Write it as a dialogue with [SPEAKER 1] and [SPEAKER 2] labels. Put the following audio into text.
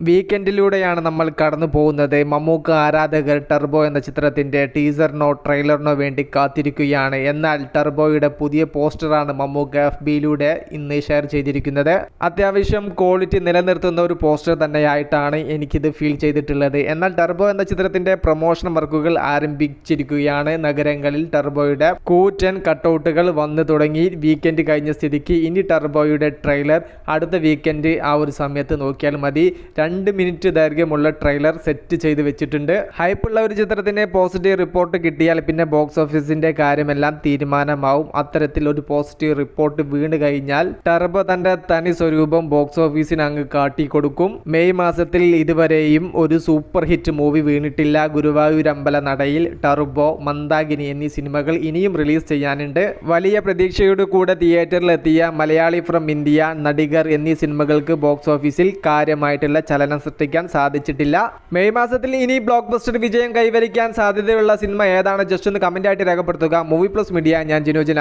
[SPEAKER 1] വീക്കെൻഡിലൂടെയാണ് നമ്മൾ കടന്നു പോകുന്നത്. മമ്മൂക്ക ആരാധകർ ടർബോ എന്ന ചിത്രത്തിൻ്റെ ടീസറിനോ ട്രെയിലറിനോ വേണ്ടി കാത്തിരിക്കുകയാണ്. എന്നാൽ ടർബോയുടെ പുതിയ പോസ്റ്ററാണ് മമ്മൂക്ക FBയിലൂടെ ഇന്ന് ഷെയർ ചെയ്തിരിക്കുന്നത്. അത്യാവശ്യം ക്വാളിറ്റി നിലനിർത്തുന്ന ഒരു പോസ്റ്റർ തന്നെയായിട്ടാണ് എനിക്കിത് ഫീൽ ചെയ്തിട്ടുള്ളത്. എന്നാൽ ടർബോ എന്ന ചിത്രത്തിൻ്റെ പ്രൊമോഷൻ വർക്കുകൾ ആരംഭിച്ചിരിക്കുകയാണ്. നഗരങ്ങളിൽ ടർബോയുടെ കൂറ്റൻ കട്ടൗട്ടുകൾ വന്നു തുടങ്ങി. വീക്കെൻഡ് കഴിഞ്ഞ സ്ഥിതിക്ക് ഇനി ടർബോയുടെ ട്രെയിലർ അടുത്ത വീക്കെൻഡ് ആ ഒരു സമയത്ത് നോക്കിയാൽ മതി. 2 മിനിറ്റ് ദൈർഘ്യമുള്ള ട്രെയിലർ സെറ്റ് ചെയ്ത് വെച്ചിട്ടുണ്ട്. ഹൈപ്പുള്ള ഒരു ചിത്രത്തിന് പോസിറ്റീവ് റിപ്പോർട്ട് കിട്ടിയാൽ പിന്നെ ബോക്സ് ഓഫീസിന്റെ കാര്യമെല്ലാം തീരുമാനമാവും. അത്തരത്തിൽ ഒരു പോസിറ്റീവ് റിപ്പോർട്ട് വീണ് കഴിഞ്ഞാൽ ടർബോ തന്റെ തനി സ്വരൂപം ബോക്സ് ഓഫീസിന് അങ്ങ് കാട്ടിക്കൊടുക്കും. മെയ് മാസത്തിൽ ഇതുവരെയും ഒരു സൂപ്പർ ഹിറ്റ് മൂവി വീണിട്ടില്ല. ഗുരുവായൂർ അമ്പല നടയിൽ ടർബോ, മന്ദാകിനി എന്നീ സിനിമകൾ ഇനിയും റിലീസ് ചെയ്യാനുണ്ട്. വലിയ പ്രതീക്ഷയോട് കൂടെ തിയേറ്ററിലെത്തിയ മലയാളി ഫ്രം ഇന്ത്യ, നടികർ എന്നീ സിനിമകൾക്ക് ബോക്സ് ഓഫീസിൽ കാര്യമായിട്ടുള്ള ചലനം സൃഷ്ടിക്കാൻ സാധിച്ചിട്ടില്ല. മെയ് മാസത്തിൽ ഇനി ബ്ലോക്ക് ബസ്റ്റർ വിജയം കൈവരിക്കാൻ സാധ്യതയുള്ള സിനിമ ഏതാണ്? ജസ്റ്റ് ഒന്ന് കമന്റ് ആയിട്ട് രേഖപ്പെടുത്തുക. മൂവി പ്ലസ് മീഡിയ, ഞാൻ ജിനോജന.